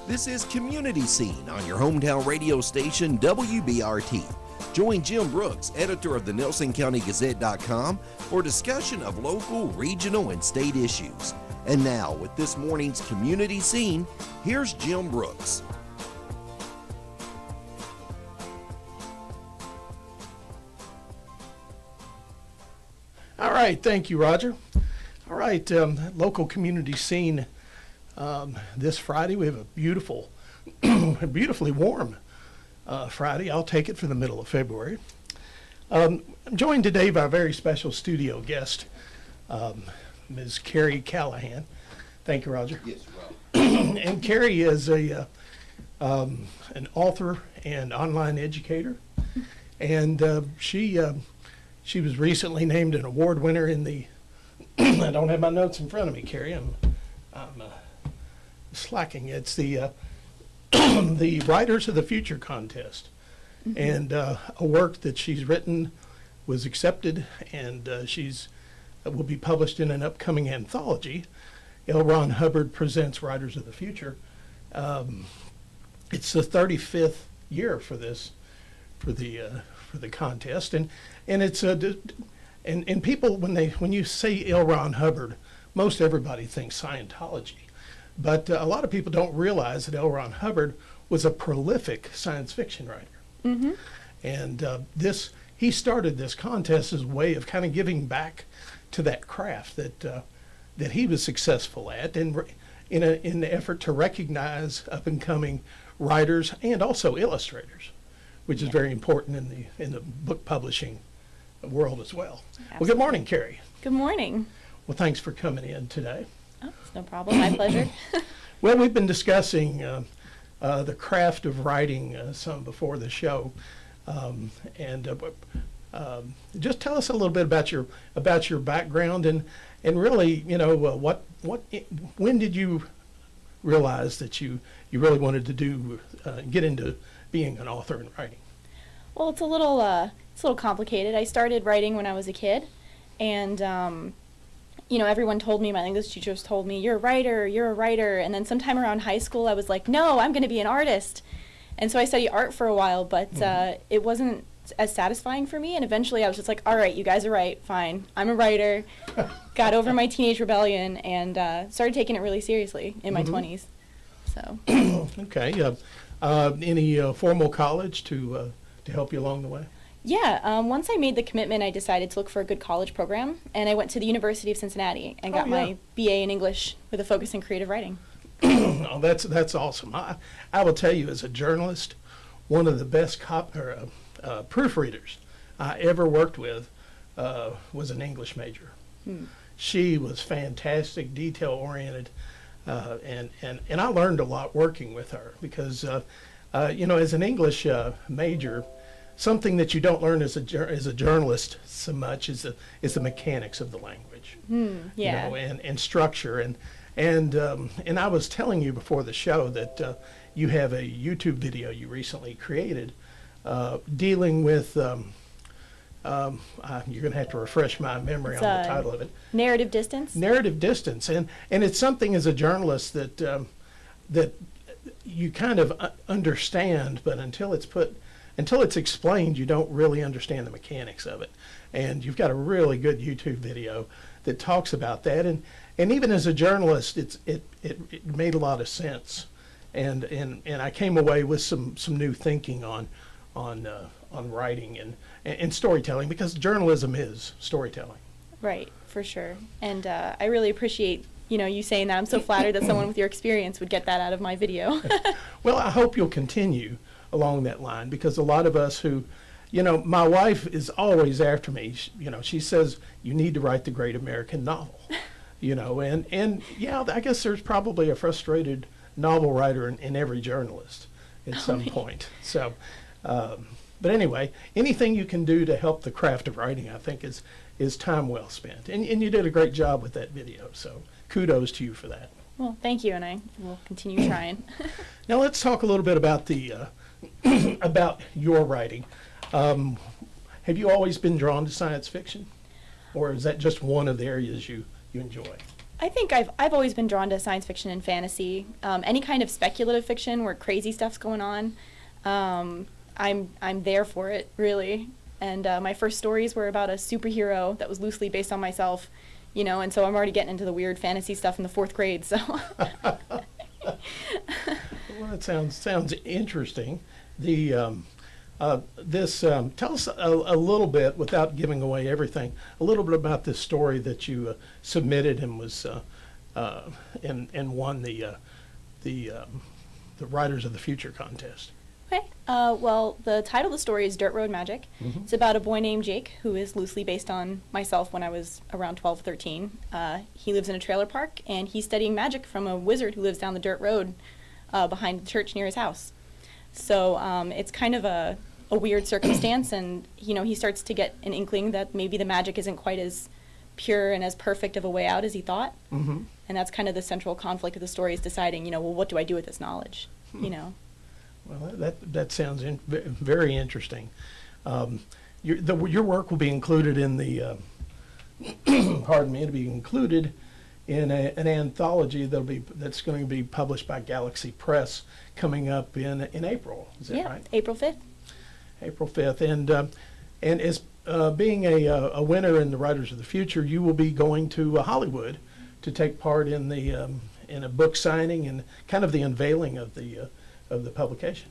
This is Community Scene on your hometown radio station, WBRT. Join Jim Brooks, editor of the NelsonCountyGazette.com, for discussion of local, regional, and state issues. And now, with this morning's Community Scene, here's Jim Brooks. All right, thank you, Roger. All right, local community scene. This Friday we have a beautiful, beautifully warm Friday. I'll take it for the middle of February. I'm joined today by a very special studio guest, Ms. Carrie Callahan. Thank you, Roger. Yes, Rob. And Carrie is an author and online educator, and she was recently named an award winner in the, I don't have my notes in front of me, Carrie, I'm slacking. It's the the Writers of the Future contest. Mm-hmm. And a work that she's written was accepted, and will be published in an upcoming anthology. L. Ron Hubbard Presents Writers of the Future. It's the 35th year for the contest, and it's and people when you say L. Ron Hubbard, most everybody thinks Scientology, but a lot of people don't realize that L. Ron Hubbard was a prolific science fiction writer. Mm-hmm. And he started this contest as a way of kind of giving back to that craft that he was successful at, and in an effort to recognize up and coming writers and also illustrators, which is very important in the book publishing world as well. Absolutely. Well, good morning, Carrie. Good morning. Well, thanks for coming in today. Oh, it's no problem. My pleasure. Well, we've been discussing the craft of writing some before the show, and just tell us a little bit about your background and really, when did you realize that you really wanted to get into being an author and writing? Well, it's a little complicated. I started writing when I was a kid, and everyone told me, my English teachers told me, you're a writer. And then sometime around high school, I was like, no, I'm going to be an artist. And so I studied art for a while, but it wasn't as satisfying for me. And eventually I was just like, all right, you guys are right, fine. I'm a writer. Got over my teenage rebellion and started taking it really seriously in my 20s. So. Okay. Any formal college to help you along the way? Yeah, once I made the commitment, I decided to look for a good college program, and I went to the University of Cincinnati and got my BA in English with a focus in creative writing. Oh, that's awesome. I will tell you, as a journalist, one of the best proofreaders I ever worked with was an English major. She was fantastic, detail-oriented, and I learned a lot working with her because, as an English major, something that you don't learn as a journalist so much is the mechanics of the language, and structure, and I was telling you before the show that you have a YouTube video you recently created dealing with you're going to have to refresh my memory on the title of it. Narrative distance. Narrative distance, and it's something as a journalist that you kind of understand, but until it's explained, you don't really understand the mechanics of it. And you've got a really good YouTube video that talks about that. And even as a journalist, it made a lot of sense. And I came away with some new thinking on writing and storytelling, because journalism is storytelling. Right, for sure. And I really appreciate you saying that. I'm so flattered that someone with your experience would get that out of my video. Well, I hope you'll continue along that line, because a lot of us who, my wife is always after me. She says, you need to write the great American novel, and yeah, I guess there's probably a frustrated novel writer in every journalist at some point. So, but anyway, anything you can do to help the craft of writing, I think is time well spent. And you did a great job with that video. So kudos to you for that. Well, thank you, and I will continue trying. Now let's talk a little bit about about your writing. Have you always been drawn to science fiction, or is that just one of the areas you enjoy? I think I've always been drawn to science fiction and fantasy. Any kind of speculative fiction where crazy stuff's going on, I'm there for it, really. And my first stories were about a superhero that was loosely based on myself, and so I'm already getting into the weird fantasy stuff in the 4th grade. So. Well, that sounds interesting. Tell us a little bit, without giving away everything, a little bit about this story that you submitted and was and won the Writers of the Future contest. Okay. Well, the title of the story is Dirt Road Magic. Mm-hmm. It's about a boy named Jake who is loosely based on myself when I was around 12, 13. He lives in a trailer park, and he's studying magic from a wizard who lives down the dirt road behind the church near his house. So it's kind of a weird circumstance, and he starts to get an inkling that maybe the magic isn't quite as pure and as perfect of a way out as he thought. Mm-hmm. And that's kind of the central conflict of the story, is deciding, well, what do I do with this knowledge? Well, that sounds very interesting. Your work will be included in the pardon me, it'll be included in an anthology that's going to be published by Galaxy Press coming up in April. Is that right? April 5th. April 5th, and as being a winner in the Writers of the Future, you will be going to Hollywood to take part in in a book signing and kind of the unveiling of the publication.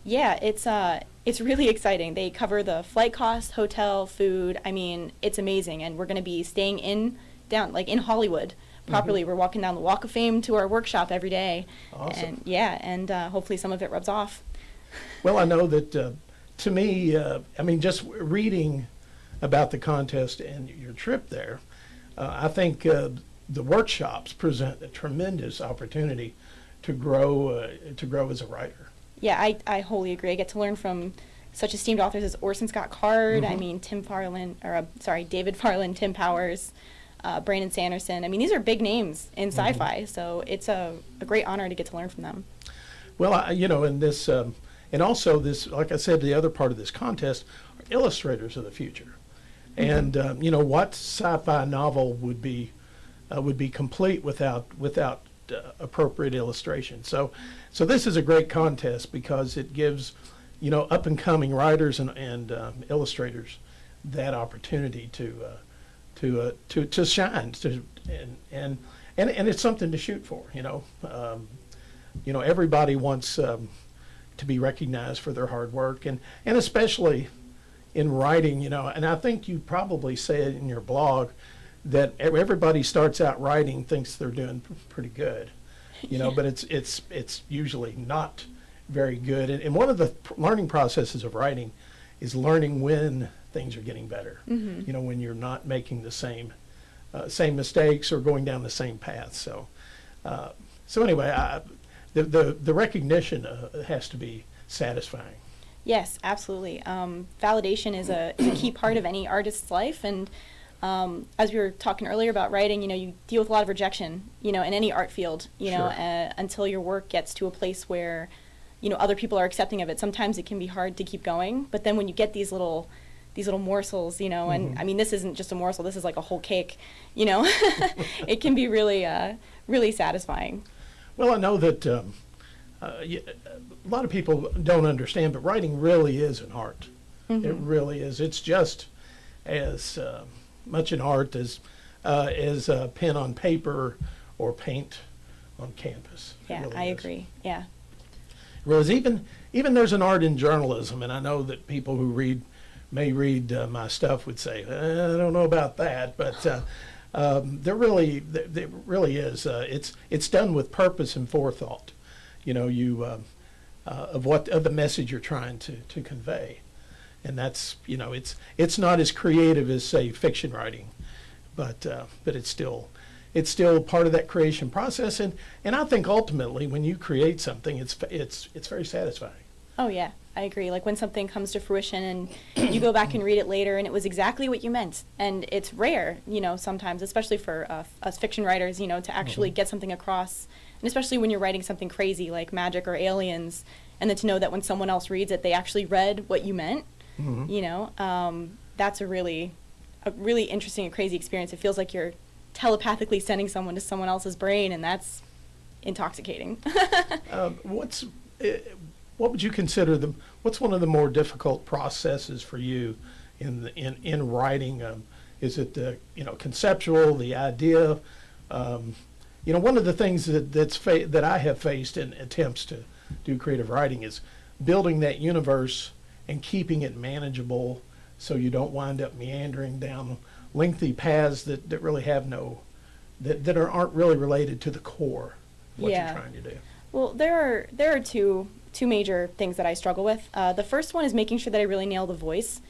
Yeah, it's really exciting. They cover the flight costs, hotel, food. I mean, it's amazing, and we're going to be staying in Hollywood properly. Mm-hmm. We're walking down the Walk of Fame to our workshop every day. Awesome. And hopefully some of it rubs off. Well, I know that to me, just reading about the contest and your trip there, I think the workshops present a tremendous opportunity to grow as a writer. Yeah, I wholly agree. I get to learn from such esteemed authors as Orson Scott Card. Mm-hmm. I mean, David Farland, Tim Powers, Brandon Sanderson. I mean, these are big names in sci-fi, mm-hmm. so it's a great honor to get to learn from them. Well, in this, and also this, like I said, the other part of this contest are illustrators of the future, mm-hmm. and what sci-fi novel would be complete without appropriate illustration. So this is a great contest because it gives up and coming writers and illustrators that opportunity to shine, and it's something to shoot for. Everybody wants to be recognized for their hard work, and especially in writing. And I think you probably say it in your blog that everybody starts out writing thinks they're doing pretty good, but it's usually not very good. And one of the learning processes of writing is learning when things are getting better. Mm-hmm. When you're not making the same mistakes or going down the same path. So anyway, the recognition has to be satisfying. Yes, absolutely. Validation is a key part of any artist's life, and as we were talking earlier about writing, you deal with a lot of rejection, in any art field, Sure. Until your work gets to a place where, other people are accepting of it. Sometimes it can be hard to keep going, but then when you get these little morsels, mm-hmm. and I mean, this isn't just a morsel, this is like a whole cake, it can be really, really satisfying. Well, I know that a lot of people don't understand, but writing really is an art. Mm-hmm. It really is. It's just as much an art as pen on paper or paint on canvas. Yeah, really I agree. Yeah. Whereas even there's an art in journalism, and I know that people who may read my stuff would say, I don't know about that, but there really is. It's done with purpose and forethought. Of the message you're trying to convey. And that's, it's not as creative as, say, fiction writing, but it's still part of that creation process. And I think ultimately when you create something, it's very satisfying. Oh yeah, I agree. Like when something comes to fruition and you go back and read it later and it was exactly what you meant. And it's rare, sometimes, especially for us fiction writers, to actually mm-hmm. get something across. And especially when you're writing something crazy like magic or aliens, and then to know that when someone else reads it, they actually read what you meant. Mm-hmm. That's a really interesting and crazy experience. It feels like you're telepathically sending someone to someone else's brain, and that's intoxicating. What would you consider what's one of the more difficult processes for you in writing? Is it the conceptual, the idea? One of the things that I have faced in attempts to do creative writing is building that universe and keeping it manageable, so you don't wind up meandering down lengthy paths that really have that aren't really related to the core of what you're trying to do. Well, there are two major things that I struggle with. The first one is making sure that I really nail the voice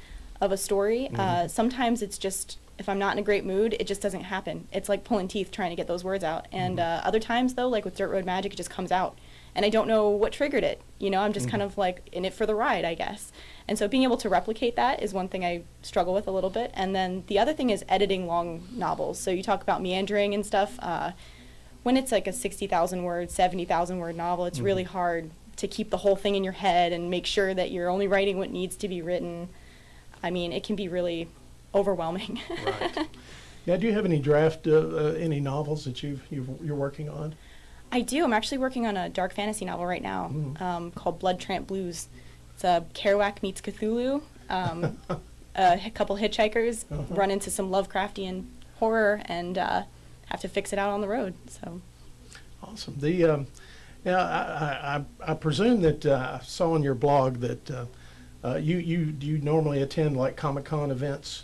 of a story. Sometimes it's just, if I'm not in a great mood, it just doesn't happen. It's like pulling teeth trying to get those words out. And other times, though, like with Dirt Road Magic, it just comes out. And I don't know what triggered it. I'm just kind of like in it for the ride, I guess. And so being able to replicate that is one thing I struggle with a little bit. And then the other thing is editing long novels. So you talk about meandering and stuff. When it's like a 60,000 word, 70,000 word novel, it's really hard to keep the whole thing in your head and make sure that you're only writing what needs to be written. I mean, it can be really overwhelming. Right. Now, do you have any draft, any novels that you're working on? I do. I'm actually working on a dark fantasy novel right now called Blood Tramp Blues. It's a Kerouac meets Cthulhu. A couple hitchhikers run into some Lovecraftian horror and have to fix it out on the road. So awesome. Now I presume that I saw on your blog that you normally attend like Comic-Con events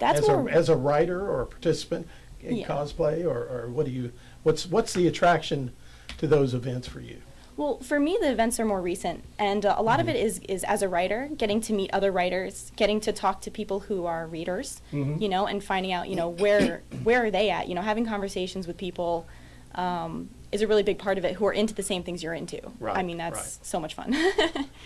as a writer or a participant in cosplay, or what's the attraction to those events for you? Well, for me, the events are more recent, and a lot of it is as a writer, getting to meet other writers, getting to talk to people who are readers, and finding out, where are they at? Having conversations with people is a really big part of it who are into the same things you're into. Right, I mean, that's so much fun.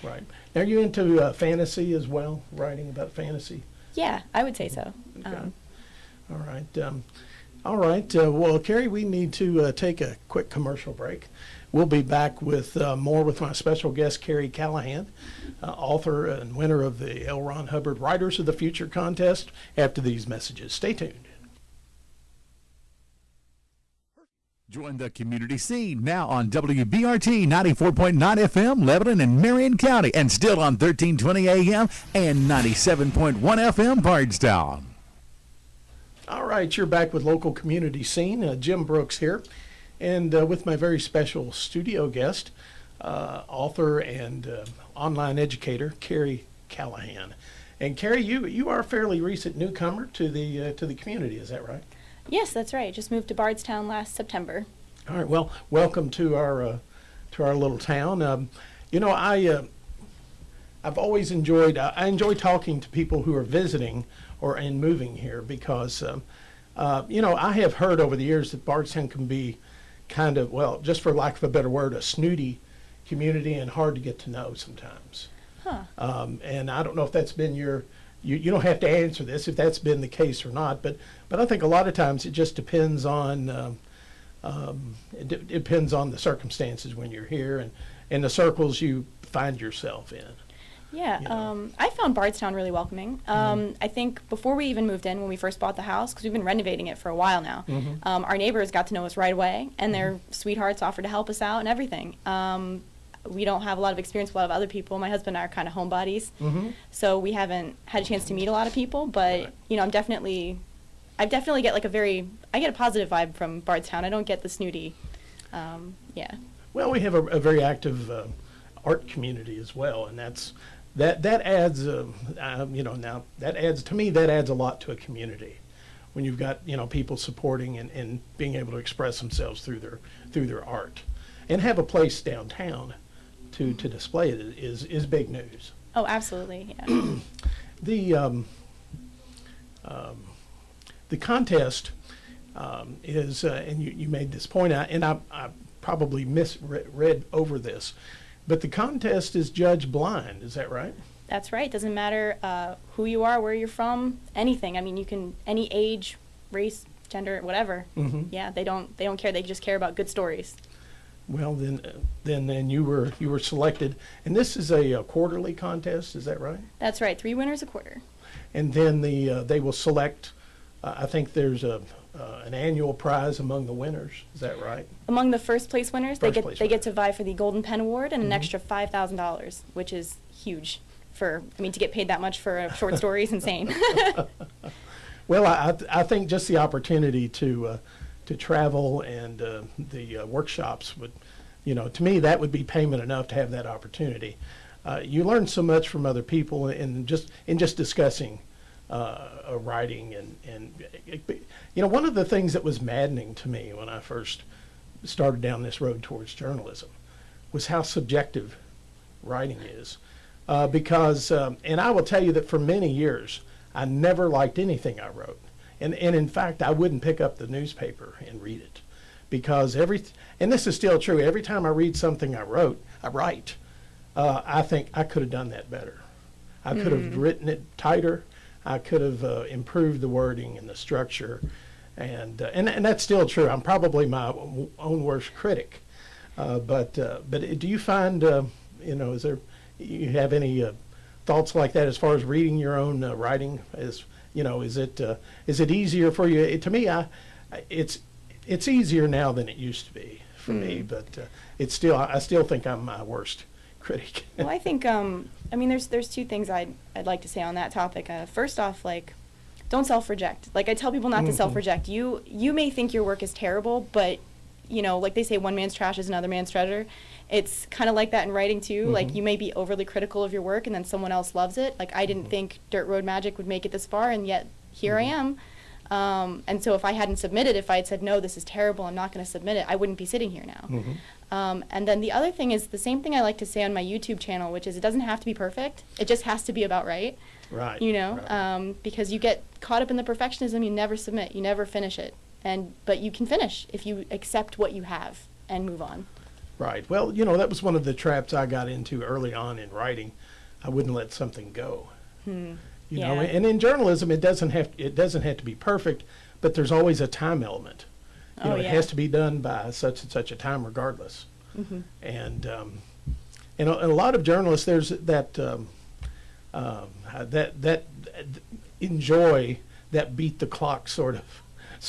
Right. Are you into fantasy as well, writing about fantasy? Yeah, I would say so. Okay. All right. Well, Carrie, we need to take a quick commercial break. We'll be back with more with my special guest, Carrie Callahan, author and winner of the L. Ron Hubbard Writers of the Future contest, after these messages. Stay tuned. Join the community scene now on WBRT 94.9 FM, Lebanon and Marion County, and still on 1320 AM and 97.1 FM, Bardstown. All right, you're back with Local Community Scene. Jim Brooks here, and with my very special studio guest, author and online educator, Carrie Callahan. And Carrie, you are a fairly recent newcomer to the community, is that right? Yes, that's right. Just moved to Bardstown last September. All right. Well, welcome to our little town. I've always enjoyed. I enjoy talking to people who are visiting or moving here because, I have heard over the years that Bardstown can be kind of, well, just for lack of a better word, a snooty community and hard to get to know sometimes. Huh. And I don't know if that's been you don't have to answer this if that's been the case or not, but I think a lot of times it just depends on it depends on the circumstances when you're here and the circles you find yourself in. Yeah, I found Bardstown really welcoming. I think before we even moved in, when we first bought the house, because we've been renovating it for a while now, our neighbors got to know us right away, and they're sweethearts, offered to help us out and everything. We don't have a lot of experience with a lot of other people. My husband and I are kind of homebodies, so we haven't had a chance to meet a lot of people. But I definitely get I get a positive vibe from Bardstown. I don't get the snooty. Well, we have a very active art community as well, and that adds now that adds a lot to a community when you've got people supporting and being able to express themselves through their art, and have a place downtown to display it is big news. Oh, absolutely, yeah. The contest is, and you made this point out, and I probably misread over this, but the contest is judged blind. Is that right? That's right. Doesn't matter who you are, where you're from, anything. I mean, you can any age, race, gender, whatever. Yeah, they don't care. They just care about good stories. Well, then you were selected, and this is a quarterly contest. Is that right? That's right. 3 winners a quarter. And then they will select I think there's an annual prize among the winners. Is that right? Among the first place winners, First they place get winner. to vie for the Golden Pen Award and an extra $5,000, which is huge. To get paid that much for a short story is insane. Well, I think just the opportunity to travel and the workshops would, to me, that would be payment enough to have that opportunity. You learn so much from other people in just discussing writing and one of the things that was maddening to me when I first started down this road towards journalism was how subjective writing is. Because I will tell you that for many years, I never liked anything I wrote. And in fact, I wouldn't pick up the newspaper and read it. Because and this is still true, every time I read something I write, I think I could have done that better. I could have written it tighter. I could have improved the wording and the structure. And that's still true. I'm probably my own worst critic. But do you find, is there, you have any thoughts like that as far as reading your own writing? Is it easier for you? To me, it's easier now than it used to be for me, but I still think I'm my worst critic. Well, I think there's two things I'd like to say on that topic. First off, don't self-reject. I tell people not to self-reject. You may think your work is terrible, but like they say, one man's trash is another man's treasure. It's kind of like that in writing too. You may be overly critical of your work and then someone else loves it. I didn't think Dirt Road Magic would make it this far, and yet here I am. And so if I hadn't submitted, if I had said, no, this is terrible, I'm not going to submit it, I wouldn't be sitting here now. And then the other thing is the same thing I like to say on my YouTube channel, which is it doesn't have to be perfect. It just has to be about right. Right. Right. Because you get caught up in the perfectionism, you never submit, you never finish it. But you can finish if you accept what you have and move on. Right. Well, that was one of the traps I got into early on in writing. I wouldn't let something go. And in journalism, it doesn't have to be perfect, but there's always a time element. It has to be done by such and such a time, regardless. And a lot of journalists, there's that enjoy that beat the clock sort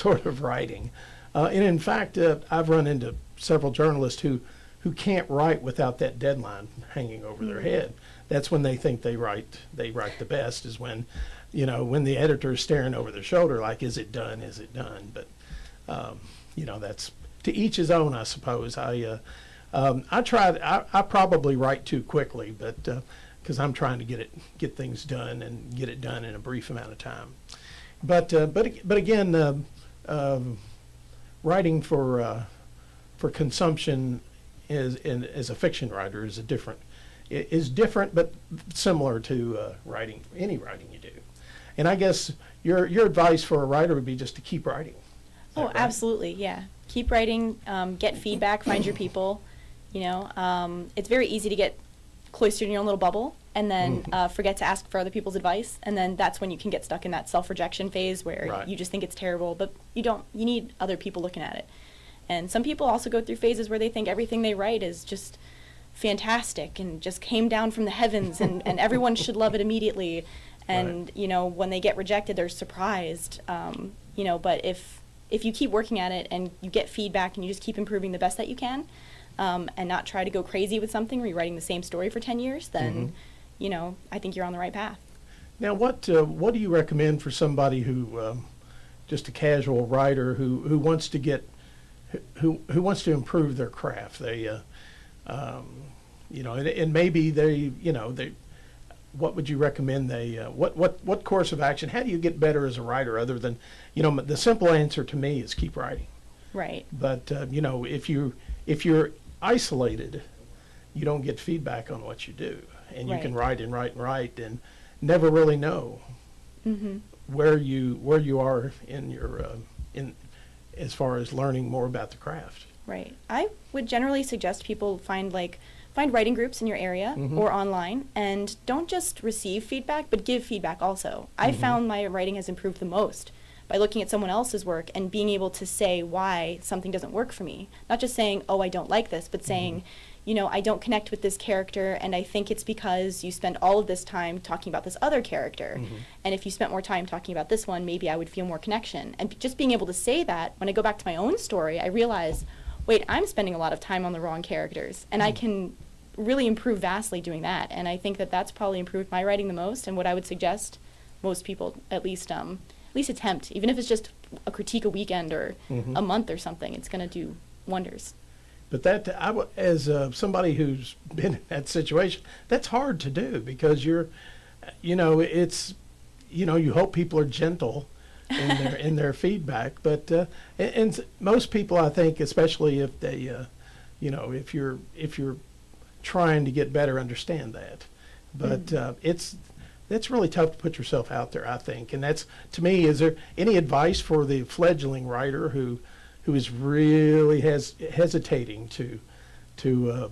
of writing. And in fact, I've run into several journalists who can't write without that deadline hanging over their head. That's when they think they write the best, is when the editor is staring over their shoulder like, is it done? Is it done? But that's to each his own, I suppose. I probably write too quickly, but because I'm trying to get things done and get it done in a brief amount of time. But again, writing for consumption as a fiction writer is different, but similar to any writing you do. And I guess your advice for a writer would be just to keep writing. Oh, right? Absolutely, yeah. Keep writing, get feedback, find your people. It's very easy to get cloistered in your own little bubble and then forget to ask for other people's advice, and then that's when you can get stuck in that self-rejection phase where you just think it's terrible, but you need other people looking at it. And some people also go through phases where they think everything they write is just fantastic and just came down from the heavens and everyone should love it immediately. And, when they get rejected, they're surprised. But if you keep working at it and you get feedback and you just keep improving the best that you can, and not try to go crazy with something, rewriting the same story for 10 years, then, I think you're on the right path. Now, what do you recommend for somebody who, just a casual writer who wants to get, who wants to improve their craft? They, and maybe they, what would you recommend what course of action? How do you get better as a writer other than, the simple answer to me is keep writing. Right. But, if you're isolated, you don't get feedback on what you do. And you can write and write and write and never really know where you are in your, as far as learning more about the craft. Right. I would generally suggest people find writing groups in your area or online, and don't just receive feedback, but give feedback also. I found my writing has improved the most by looking at someone else's work and being able to say why something doesn't work for me. Not just saying, oh, I don't like this, but saying, you know, I don't connect with this character, and I think it's because you spend all of this time talking about this other character. And if you spent more time talking about this one, maybe I would feel more connection. And just being able to say that, when I go back to my own story, I realize, wait, I'm spending a lot of time on the wrong characters, and I can really improve vastly doing that. And I think that that's probably improved my writing the most, and what I would suggest most people at least attempt, even if it's just a critique a weekend or a month or something, it's going to do wonders. But that, as somebody who's been in that situation, that's hard to do, because you're, you know, it's, you know, you hope people are gentle in their feedback. But and most people, I think, especially if they, you know, if you're trying to get better, understand that. But it's really tough to put yourself out there, I think. And that's, to me, is there any advice for the fledgling writer who is really hesitating to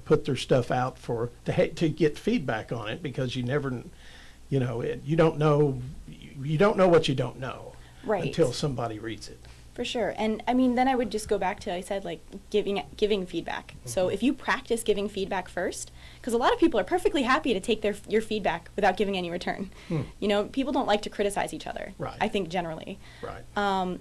put their stuff out to get feedback on it, because you never, you know, you don't know what you don't know until somebody reads it. For sure. And I mean, then I would just go back to, I said, like, giving feedback. So if you practice giving feedback first, because a lot of people are perfectly happy to take your feedback without giving any return. You know, people don't like to criticize each other, I think, generally.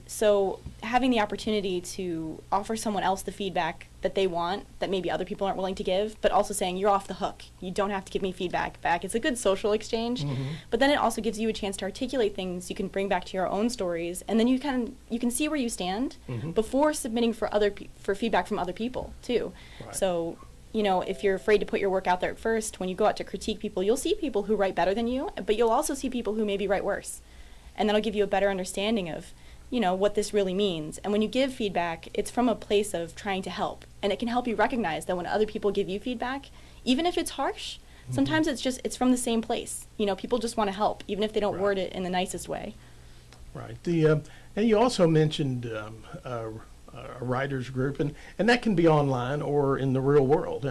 So having the opportunity to offer someone else the feedback that they want, that maybe other people aren't willing to give, but also saying, you're off the hook. You don't have to give me feedback back. It's a good social exchange. But then it also gives you a chance to articulate things you can bring back to your own stories, and then you can see where you stand before submitting for feedback from other people too. So, you know, if you're afraid to put your work out there at first, when you go out to critique people, you'll see people who write better than you, but you'll also see people who maybe write worse. And that'll give you a better understanding of, you know, what this really means. And when you give feedback, it's from a place of trying to help. And it can help you recognize that when other people give you feedback, even if it's harsh, sometimes it's from the same place. You know, people just want to help, even if they don't word it in the nicest way. And you also mentioned a writers group, and that can be online or in the real world.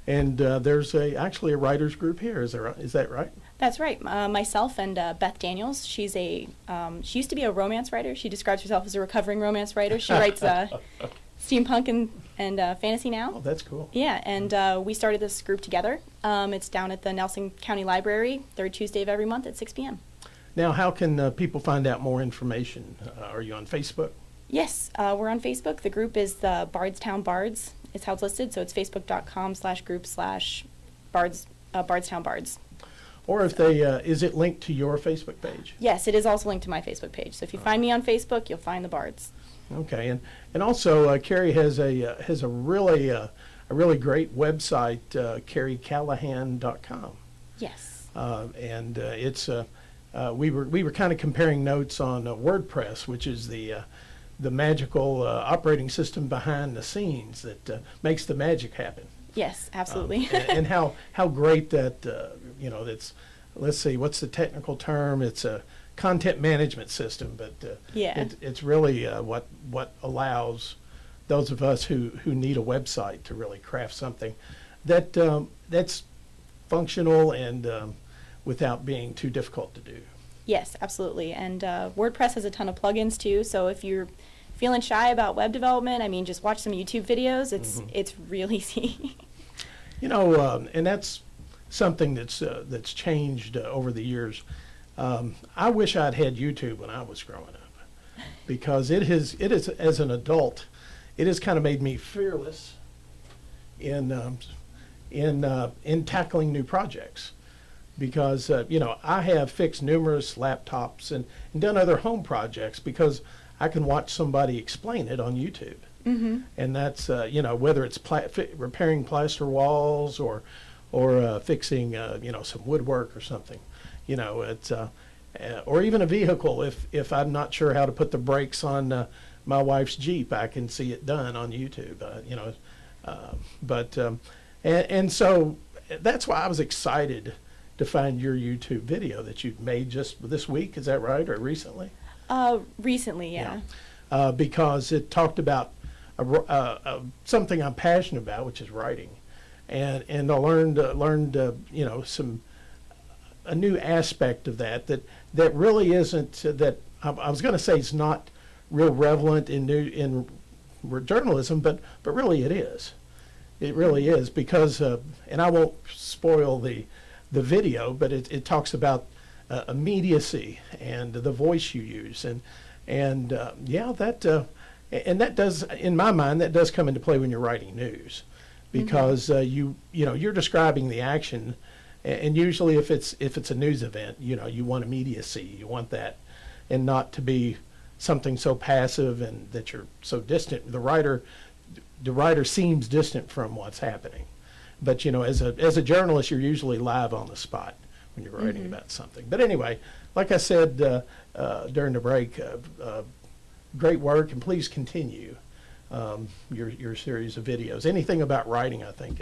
And there's actually a writers group here. Is that right? That's right. Myself and Beth Daniels. She used to be a romance writer. She describes herself as a recovering romance writer. She writes steampunk and fantasy now. Oh, that's cool. Yeah, and we started this group together. It's down at the Nelson County Library, third Tuesday of every month at 6 p.m. Now, how can people find out more information? Are you on Facebook? Yes, we're on Facebook. The group is the Bardstown Bards. It's how it's listed, so it's facebook.com/group/Bardstown Bards. Or if they, is it linked to your Facebook page? Yes, it is also linked to my Facebook page. So if you find me on Facebook, you'll find the Bards. Okay, and also Carrie has a really great website, carriecallahan.com. Yes. And it's we were kind of comparing notes on WordPress, which is the magical operating system behind the scenes that makes the magic happen. Yes, absolutely. And how great that you know, that's, let's see, what's the technical term? It's a content management system, but it's really what allows those of us who need a website to really craft something that's functional and without being too difficult to do. Yes, absolutely. And WordPress has a ton of plugins too. So if you're feeling shy about web development, I mean, just watch some YouTube videos. It's real easy. You know, and that's something that's changed over the years. I wish I'd had YouTube when I was growing up, because it is as an adult, it has kind of made me fearless in tackling new projects, because you know, I have fixed numerous laptops and done other home projects because I can watch somebody explain it on YouTube. And that's you know, whether it's repairing plaster walls or fixing you know, some woodwork or something, you know, it's or even a vehicle. If I'm not sure how to put the brakes on my wife's Jeep, I can see it done on YouTube. You know, and so that's why I was excited to find your YouTube video that you've made just this week. Is that right, or recently? Recently, yeah. Because it talked about something I'm passionate about, which is writing, and I learned you know, a new aspect of that really isn't that I was going to say it's not real relevant in journalism, but really it is. It really is because, and I won't spoil the video, but it talks about immediacy and the voice you use, and that does, in my mind, that does come into play when you're writing news, because you're describing the action, and usually if it's a news event, you want immediacy, you want that, and not to be something so passive and that you're so distant. The writer seems distant from what's happening, but as a journalist, you're usually live on the spot when you're writing about something. But anyway, like I said during the break, great work, and please continue your series of videos. Anything about writing, I think,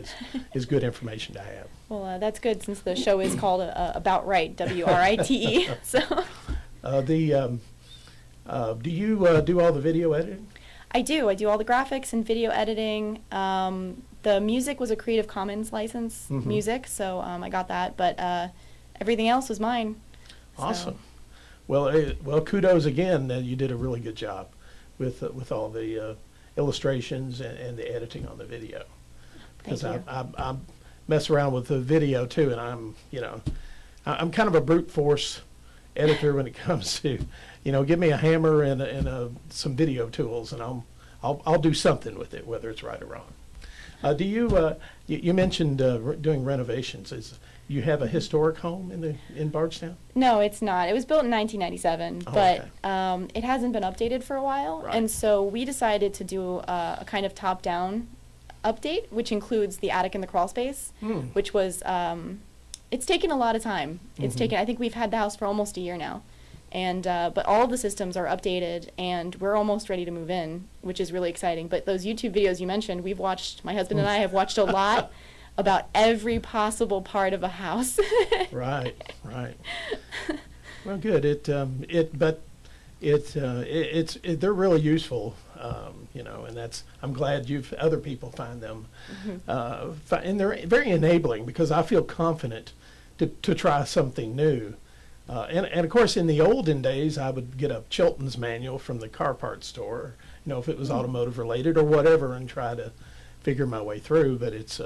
is good information to have. Well, that's good since the show is called About Right, WRITE. So. Do you do all the video editing? I do. I do all the graphics and video editing. The music was a Creative Commons license music, so I got that. But everything else was mine. Awesome. So. Well, kudos again. You did a really good job with all the illustrations and the editing on the video. Because I mess around with the video too, and I'm kind of a brute force editor when it comes to, give me a hammer and some video tools, and I'll do something with it, whether it's right or wrong. Do you mentioned doing renovations? You have a historic home in Bardstown? No, it's not. It was built in 1997, but okay. It hasn't been updated for a while, Right. and so we decided to do a kind of top-down update, which includes the attic and the crawl space, which was it's taken a lot of time. It's taken. I think we've had the house for almost a year now, and but all of the systems are updated, and we're almost ready to move in, which is really exciting. But those YouTube videos you mentioned, we've watched. My husband and I have watched a lot about every possible part of a house. Right. Well, good. They're really useful, and I'm glad other people find them, and they're very enabling, because I feel confident to try something new. And of course, in the olden days, I would get a Chilton's manual from the car parts store, if it was automotive related or whatever, and try to figure my way through. But it's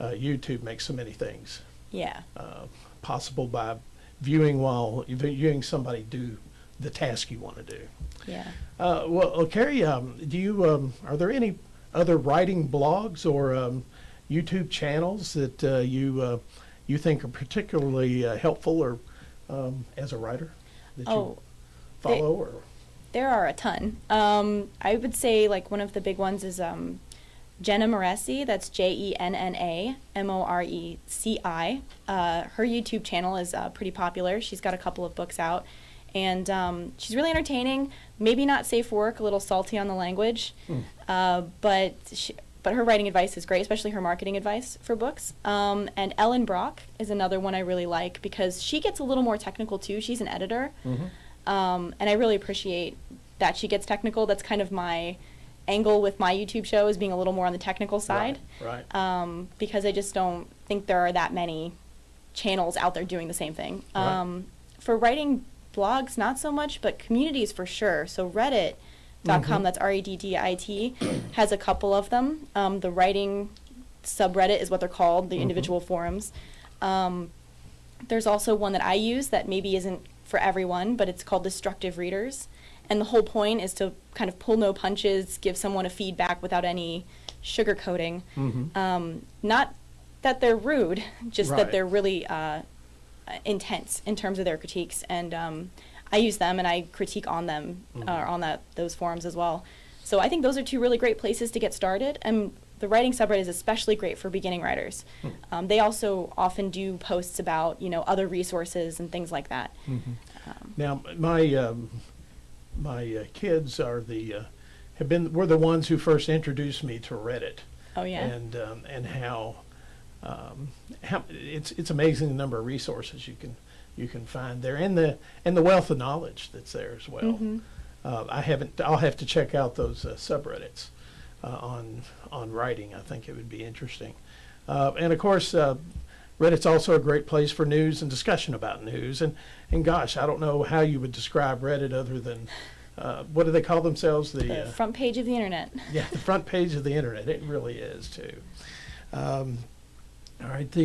YouTube makes so many things possible by viewing somebody do the task you want to do. Yeah. Well, Carrie, do you are there any other writing blogs or YouTube channels that you think are particularly helpful, or as a writer that you follow? Or there are a ton. I would say like one of the big ones is Jenna Moreci. That's JennaMoreci. Her YouTube channel is pretty popular. She's got a couple of books out, and she's really entertaining. Maybe not safe for work, a little salty on the language, but her writing advice is great, especially her marketing advice for books. And Ellen Brock is another one I really like, because she gets a little more technical too. She's an editor, and I really appreciate that she gets technical. That's kind of my angle with my YouTube show, is being a little more on the technical side. Right. Because I just don't think there are that many channels out there doing the same thing. Right. For writing blogs, not so much, but communities for sure. So Reddit.com, that's REDDIT, has a couple of them. The writing subreddit is what they're called, the individual forums. There's also one that I use that maybe isn't for everyone, but it's called Destructive Readers. And the whole point is to kind of pull no punches, give someone a feedback without any sugarcoating. Not that they're rude, just that they're really intense in terms of their critiques. And I use them, and I critique on them, on those forums as well. So I think those are two really great places to get started. And the writing subreddit is especially great for beginning writers. They also often do posts about, other resources and things like that. Now, my kids were the ones who first introduced me to Reddit. Oh yeah. And how it's amazing the number of resources you can find there, and the wealth of knowledge that's there as well. I'll have to check out those subreddits on writing. I think it would be interesting. And of course, Reddit's also a great place for news and discussion about news. And gosh, I don't know how you would describe Reddit other than, what do they call themselves? The front page of the internet. Yeah, the front page of the internet. It really is too. All right,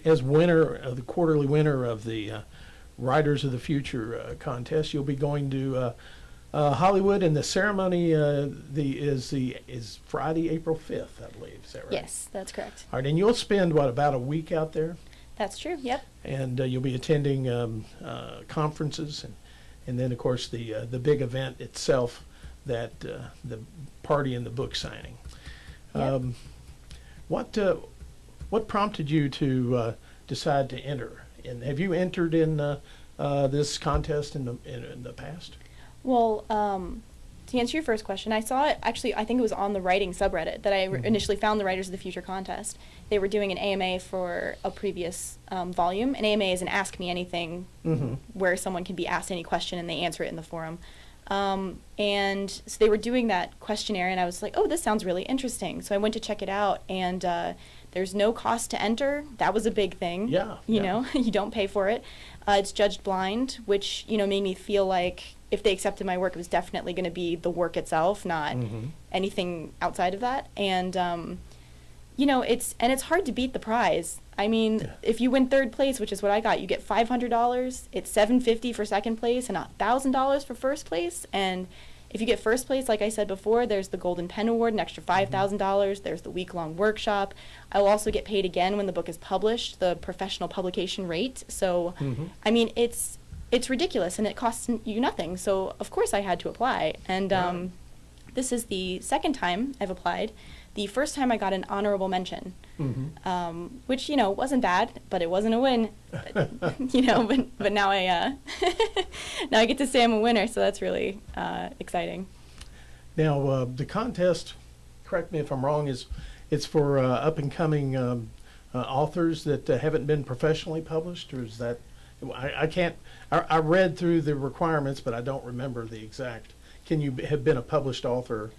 as winner, the quarterly winner of the Writers of the Future contest, you'll be going to Hollywood, and the ceremony is Friday, April 5th, I believe. Is that right? Yes, that's correct. All right, and you'll spend about a week out there, That's true. Yep. and you'll be attending conferences, and then of course the big event itself, that the party and the book signing. Yep. What prompted you to decide to enter? And have you entered in this contest in the past? Well, to answer your first question, I saw it actually. I think it was on the writing subreddit that I initially found the Writers of the Future contest. They were doing an AMA for a previous volume. An AMA is an Ask Me Anything, where someone can be asked any question and they answer it in the forum. And so they were doing that questionnaire, and I was like, oh, this sounds really interesting. So I went to check it out, and there's no cost to enter. That was a big thing. Yeah. You know, you don't pay for it. It's judged blind, which, made me feel like if they accepted my work, it was definitely going to be the work itself, not anything outside of that. And, it's hard to beat the prize. I mean, if you win third place, which is what I got, you get $500. It's $750 for second place and $1,000 for first place. And if you get first place, like I said before, there's the Golden Pen Award, an extra $5,000. There's the week-long workshop. I will also get paid again when the book is published, the professional publication rate. So, I mean, it's ridiculous, and it costs you nothing. So, of course, I had to apply. And this is the second time I've applied. The first time I got an honorable mention, which, wasn't bad, but it wasn't a win. But now I now I get to say I'm a winner, so that's really exciting. Now, the contest, correct me if I'm wrong, it's for up-and-coming authors that haven't been professionally published, or is that, I read through the requirements, but I don't remember the exact. Can you have been a published author,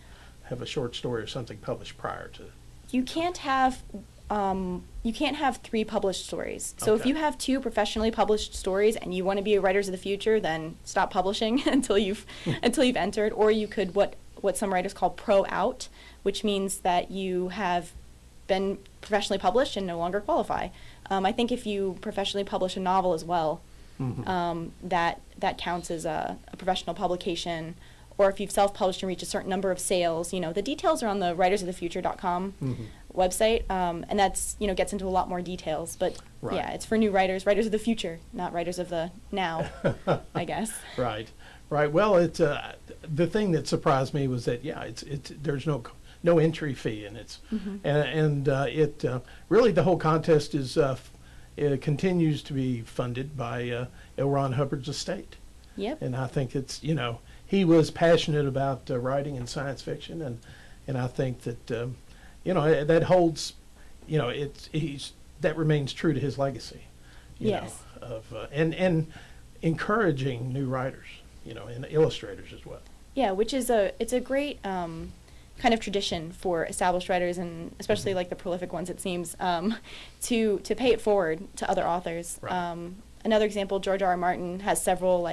have a short story or something published prior to? You can't have 3 published stories. So if Okay. you have 2 professionally published stories and you want to be a Writers of the Future, then stop publishing until you've entered. Or you could what some writers call pro out, which means that you have been professionally published and no longer qualify. I think if you professionally publish a novel as well, that counts as a professional publication. Or if you've self-published and reached a certain number of sales, the details are on the writersofthefuture.com website, and that's, gets into a lot more details. But Right. yeah, it's for new writers of the future, not writers of the now, I guess. Right. Well, it's the thing that surprised me was that there's no entry fee, and it's it really, the whole contest is it continues to be funded by L. Ron Hubbard's estate. Yep. And I think it's he was passionate about writing and science fiction, and I think that that holds, that remains true to his legacy. Yes. And encouraging new writers, and illustrators as well. Yeah, which is it's a great kind of tradition for established writers, and especially like the prolific ones, it seems, to pay it forward to other authors. Right. Another example, George R. R. Martin has several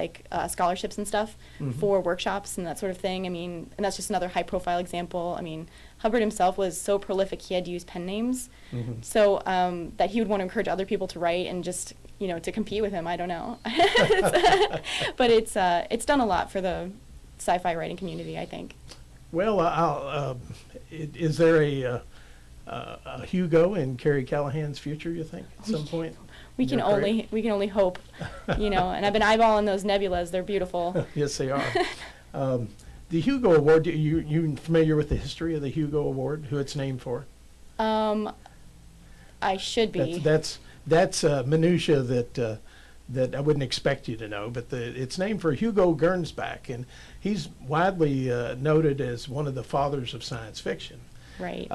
scholarships and stuff for workshops and that sort of thing. I mean, and that's just another high-profile example. I mean, Hubbard himself was so prolific he had to use pen names, so that he would want to encourage other people to write and just to compete with him. I don't know, but it's done a lot for the sci-fi writing community, I think. Well, is there a Hugo in Carrie Callahan's future, you think, at some point? We can only hope, and I've been eyeballing those nebulas. They're beautiful. Yes, they are. The Hugo Award, you familiar with the history of the Hugo Award, who it's named for? I should be. That's minutia that I wouldn't expect you to know, but it's named for Hugo Gernsback, and he's widely noted as one of the fathers of science fiction. Right.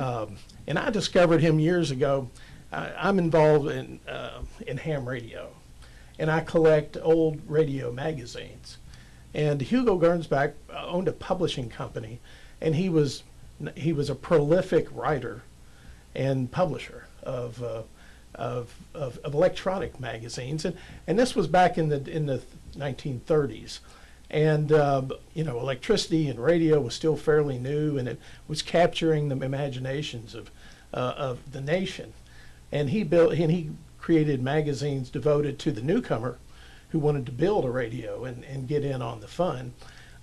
And I discovered him years ago. I'm involved in ham radio, and I collect old radio magazines. And Hugo Gernsback owned a publishing company, and he was he was a prolific writer and publisher of electronic magazines, and this was back in the 1930s, and electricity and radio was still fairly new, and it was capturing the imaginations of the nation, and he created magazines devoted to the newcomer who wanted to build a radio and get in on the fun.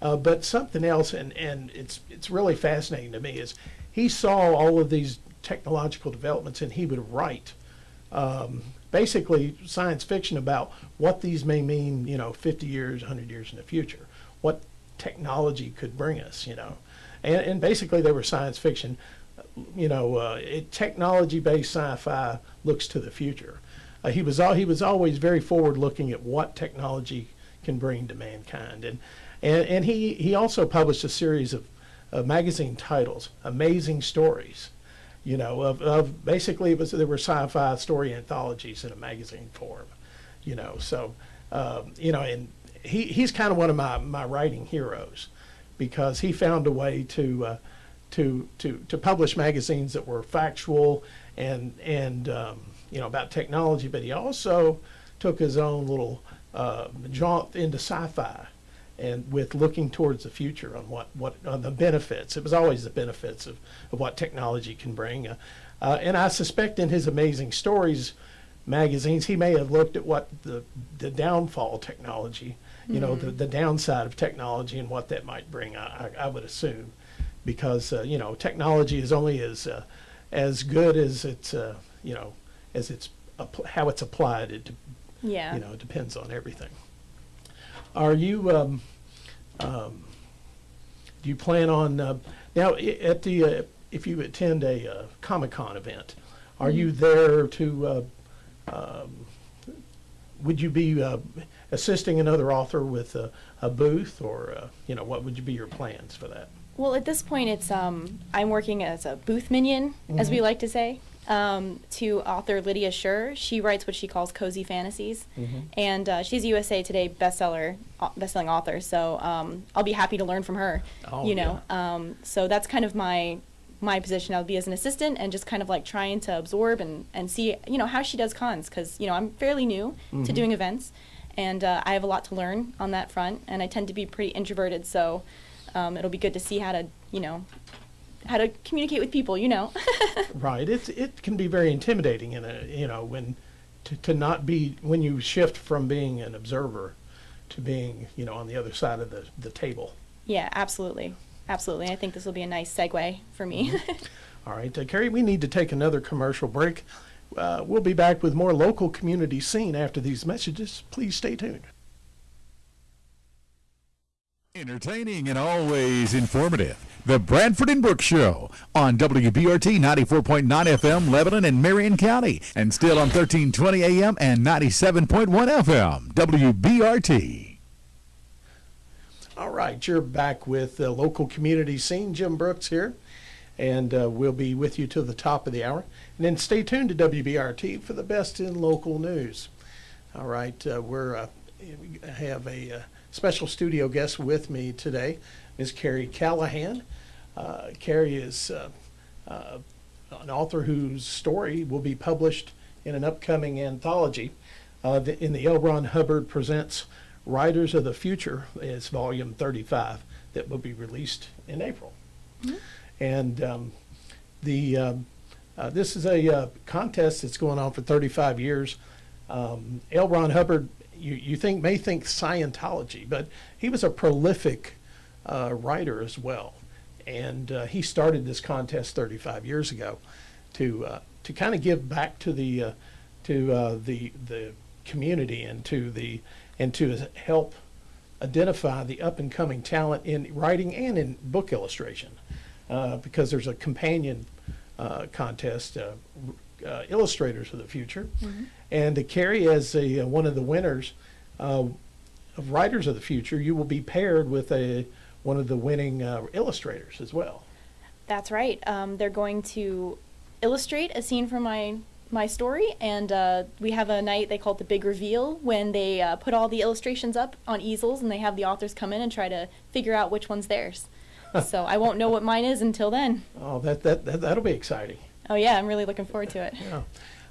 But something else, and it's really fascinating to me, is he saw all of these technological developments, and he would write basically science fiction about what these may mean, 50 years, 100 years in the future, what technology could bring us, and basically they were science fiction. Technology-based sci-fi looks to the future. He was always very forward-looking at what technology can bring to mankind, and he also published a series of magazine titles, Amazing Stories, of basically there were sci-fi story anthologies in a magazine form, and he's kind of one of my writing heroes, because he found a way to publish magazines that were factual and about technology, but he also took his own little jaunt into sci-fi, and with looking towards the future on what on the benefits. It was always the benefits of what technology can bring, and I suspect in his Amazing Stories magazines he may have looked at what the downfall technology, the downside of technology and what that might bring. I would assume, because technology is only as good as it's how it's applied. It depends on everything. Are you do you plan on now at the if you attend a Comic-Con event, are you there to would you be assisting another author with a booth, or what would be your plans for that? Well, at this point, it's I'm working as a booth minion, as we like to say, to author Lydia Scher. She writes what she calls cozy fantasies, and she's a USA Today bestselling author. So I'll be happy to learn from her. So that's kind of my position. I'll be as an assistant and just kind of like trying to absorb and see how she does cons, because I'm fairly new to doing events, and I have a lot to learn on that front, and I tend to be pretty introverted. So it'll be good to see how to communicate with people, Right. It can be very intimidating when not be, when you shift from being an observer to being, on the other side of the table. Yeah, absolutely. Absolutely. I think this will be a nice segue for me. All right, Carrie, we need to take another commercial break. We'll be back with more local community scene after these messages. Please stay tuned. Entertaining and always informative. The Bradford and Brooks Show on WBRT 94.9 FM, Lebanon and Marion County, and still on 1320 AM and 97.1 FM, WBRT. All right, you're back with the local community scene. Jim Brooks here, and we'll be with you till the top of the hour. And then stay tuned to WBRT for the best in local news. All right, we have a special studio guest with me today, Ms. Carrie Callahan. Carrie is an author whose story will be published in an upcoming anthology in the L. Ron Hubbard Presents Writers of the Future. It's volume 35 that will be released in April. And this is a contest that's going on for 35 years. L. Ron Hubbard, you may think Scientology, but he was a prolific writer as well, and he started this contest 35 years ago to kind of give back to the community and to help identify the up and coming talent in writing and in book illustration, because there's a companion contest, Illustrators of the Future. And Carrie, as one of the winners of Writers of the Future, you will be paired with one of the winning illustrators as well. That's right. They're going to illustrate a scene from my story, and we have a night they call it the big reveal, when they put all the illustrations up on easels and they have the authors come in and try to figure out which one's theirs. So I won't know what mine is until then. Oh, that'll be exciting. Oh yeah, I'm really looking forward to it. Yeah.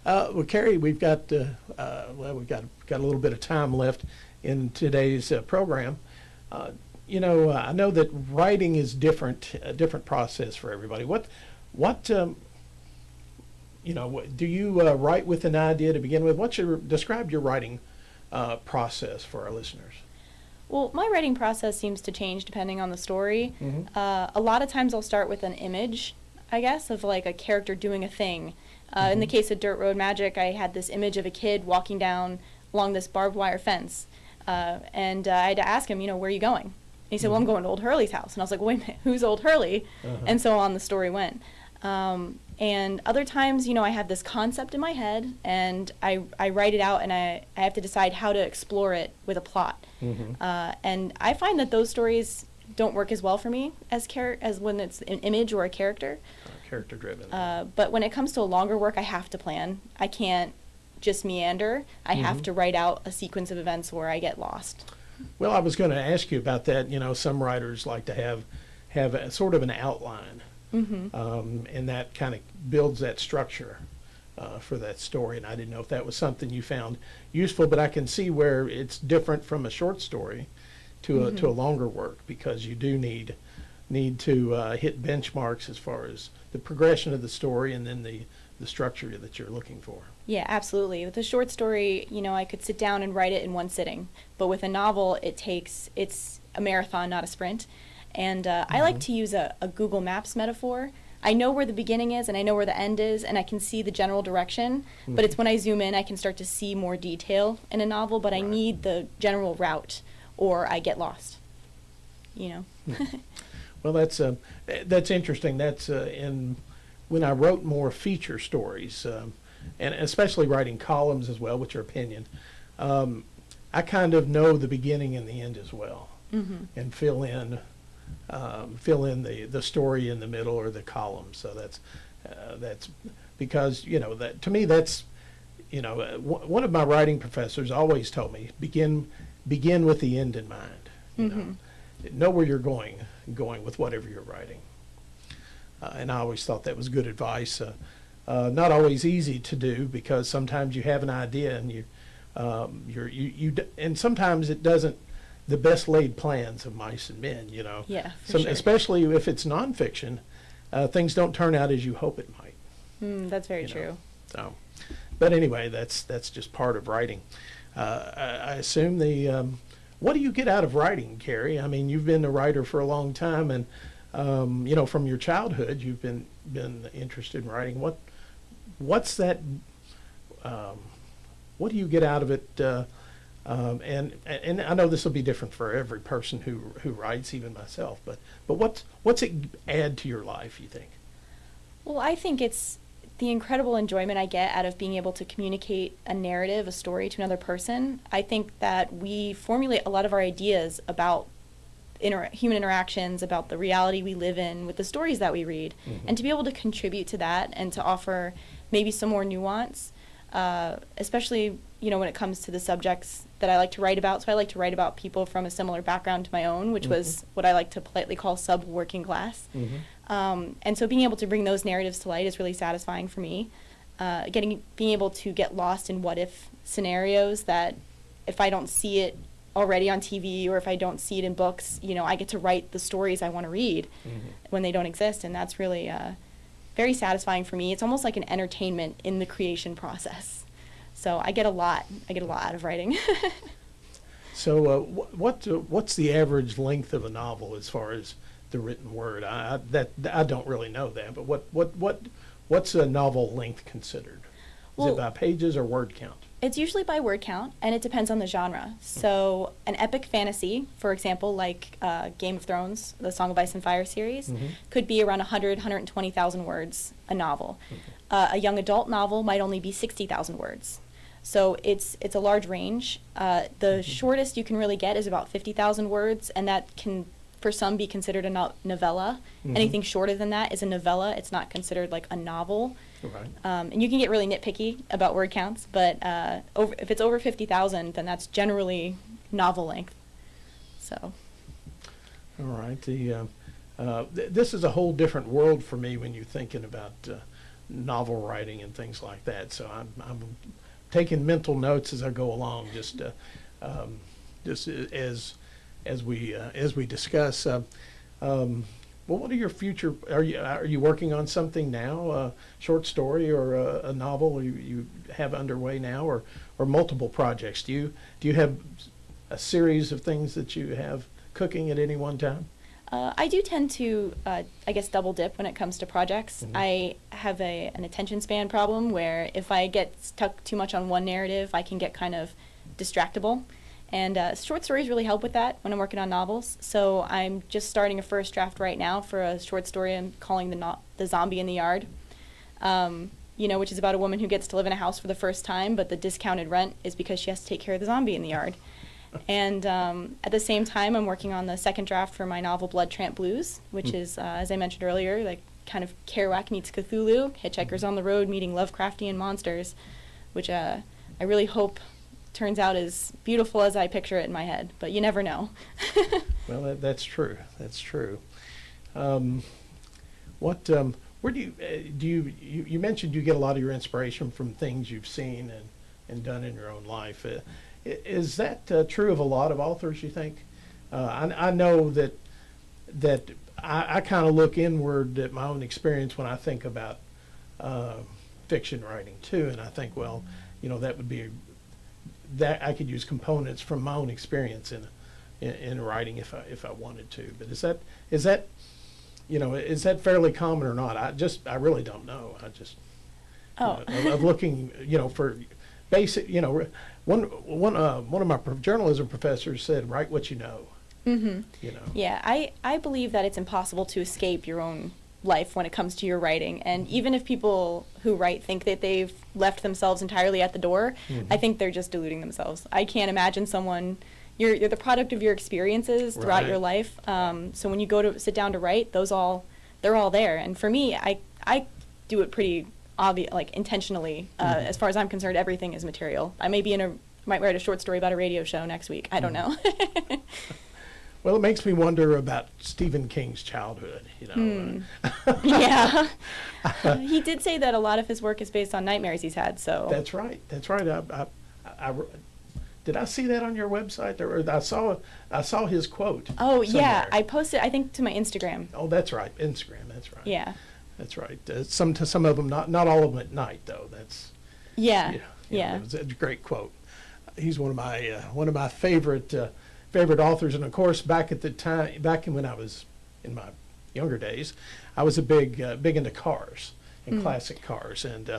Well, Carrie, we've got we've got a little bit of time left in today's program. I know that writing is a different process for everybody. What do you write with an idea to begin with? Describe your writing process for our listeners? Well, my writing process seems to change depending on the story. Mm-hmm. A lot of times I'll start with an image, I guess, of like a character doing a thing. In the case of Dirt Road Magic, I had this image of a kid walking down along this barbed wire fence. And I had to ask him, where are you going? And he said, well, I'm going to Old Hurley's house. And I was like, wait a minute, who's Old Hurley? And so on the story went. And other times, I have this concept in my head, and I write it out, and I have to decide how to explore it with a plot. And I find that those stories don't work as well for me as when it's an image or a character. Character driven. But when it comes to a longer work, I have to plan. I can't just meander. I have to write out a sequence of events where I get lost. Well, I was going to ask you about that. Some writers like to have a sort of an outline, and that kind of builds that structure for that story. And I didn't know if that was something you found useful, but I can see where it's different from a short story to a longer work, because you do need to hit benchmarks as far as the progression of the story and then the structure that you're looking for. Yeah, absolutely. With a short story, I could sit down and write it in one sitting. But with a novel, it's a marathon, not a sprint. And I like to use a Google Maps metaphor. I know where the beginning is and I know where the end is, and I can see the general direction. But it's when I zoom in, I can start to see more detail in a novel, but I need the general route or I get lost. Well, that's interesting. That's when I wrote more feature stories, and especially writing columns as well, which are opinion. I kind of know the beginning and the end as well, and fill in the story in the middle or the column. So that's because that to me that's one of my writing professors always told me begin with the end in mind. Know where you're going with whatever you're writing. And I always thought that was good advice. Not always easy to do, because sometimes you have an idea and and sometimes it doesn't. The best laid plans of mice and men, Yeah, for sure. Especially if it's nonfiction, things don't turn out as you hope it might. That's very true. So, but anyway, that's just part of writing. I assume what do you get out of writing, Carrie? I mean, you've been a writer for a long time, and from your childhood, you've been interested in writing. What's that? What do you get out of it? And I know this will be different for every person who writes, even myself. But what's it add to your life, you think? Well, I think it's the incredible enjoyment I get out of being able to communicate a narrative, a story to another person. I think that we formulate a lot of our ideas about human interactions, about the reality we live in with the stories that we read. And to be able to contribute to that and to offer maybe some more nuance, especially when it comes to the subjects that I like to write about. So I like to write about people from a similar background to my own, which was what I like to politely call sub-working class. And so being able to bring those narratives to light is really satisfying for me. Being able to get lost in what-if scenarios that if I don't see it already on TV or if I don't see it in books, I get to write the stories I want to read when they don't exist, and that's really very satisfying for me. It's almost like an entertainment in the creation process. So I get a lot out of writing. So what's the average length of a novel as far as the written word? I don't really know that, but what's a novel length considered? Is it by pages or word count? It's usually by word count, and it depends on the genre. So an epic fantasy, for example, like Game of Thrones, the Song of Ice and Fire series, could be around 120,000 words a novel. A young adult novel might only be 60,000 words. So it's a large range. The shortest you can really get is about 50,000 words, and that can, for some, be considered a novella. Anything shorter than that is a novella. It's not considered like a novel. Right. And you can get really nitpicky about word counts, but if it's over 50,000, then that's generally novel length. So. All right. this is a whole different world for me when you're thinking about novel writing and things like that. So I'm taking mental notes as I go along, just as we discuss. Well, what are your future? Are you working on something now? A short story or a novel you have underway now, or multiple projects? Do you have a series of things that you have cooking at any one time? I do tend to, I guess, double dip when it comes to projects. Mhm. I have an attention span problem where if I get stuck too much on one narrative, I can get kind of distractible. And short stories really help with that when I'm working on novels. So I'm just starting a first draft right now for a short story I'm calling the Zombie in the Yard, which is about a woman who gets to live in a house for the first time, but the discounted rent is because she has to take care of the zombie in the yard. And at the same time, I'm working on the second draft for my novel Blood Tramp Blues, which is, as I mentioned earlier, like kind of Kerouac meets Cthulhu, Hitchhikers on the Road meeting Lovecraftian monsters, which I really hope turns out as beautiful as I picture it in my head, but you never know. Well, that's true. That's true. Where do you mentioned you get a lot of your inspiration from things you've seen and done in your own life. Is that true of a lot of authors, you think? I know that I kind of look inward at my own experience when I think about fiction writing too, and I think, well, that would be that I could use components from my own experience in writing if I wanted to. But is that fairly common or not? I really don't know. Of looking, for basic, one of my journalism professors said, write what you know. Mm-hmm. Yeah, I believe that it's impossible to escape your own life when it comes to your writing, and even if people who write think that they've left themselves entirely at the door, I think they're just deluding themselves. I can't imagine someone, you're the product of your experiences throughout your life, so when you go to sit down to write, they're all there. And for me, I do it pretty obvious, like intentionally. As far as I'm concerned, everything is material. I might write a short story about a radio show next week. I don't know. Well, it makes me wonder about Stephen King's childhood, Yeah. He did say that a lot of his work is based on nightmares he's had, so. That's right. Did I see that on your website? Or I saw his quote. Oh, somewhere. yeah. I posted, I think, to my Instagram. Oh, that's right. Instagram, that's right. Yeah. That's right. Some of them, not all of them at night, though. That's. Yeah. It was a great quote. He's one of my favorite authors, and of course, back when I was in my younger days, I was big into cars and classic cars, and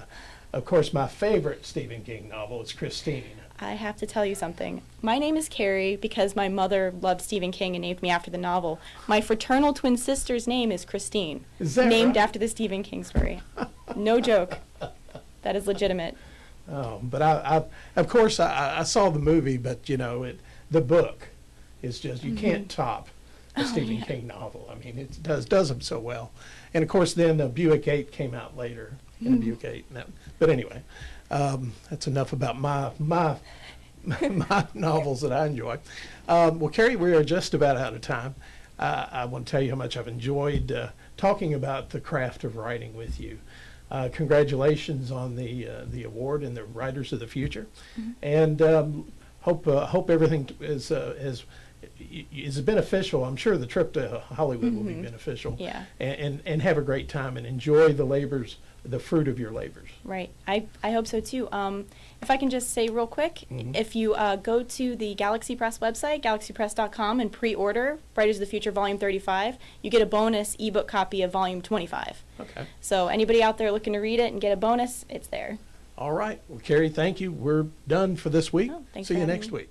of course, my favorite Stephen King novel is Christine. I have to tell you something. My name is Carrie because my mother loved Stephen King and named me after the novel. My fraternal twin sister's name is Christine, is that named right? after the Stephen King story. No joke. That is legitimate. Oh, but I of course I saw the movie, but the book is just you can't top a Stephen King novel. I mean, it does them so well. And of course, then Buick 8 came out later, Buick 8. But anyway, that's enough about my novels that I enjoy. Well, Carrie, we are just about out of time. I want to tell you how much I've enjoyed talking about the craft of writing with you. Congratulations on the award and the Writers of the Future, and hope everything is beneficial. I'm sure the trip to Hollywood will be beneficial. Yeah. And have a great time and enjoy the fruit of your labors. Right. I hope so too. If I can just say real quick, if you go to the Galaxy Press website, galaxypress.com, and pre-order Writers of the Future Volume 35, you get a bonus ebook copy of Volume 25. Okay. So anybody out there looking to read it and get a bonus, it's there. All right. Well, Carrie, thank you. We're done for this week. Oh, thanks See for you having next me. week.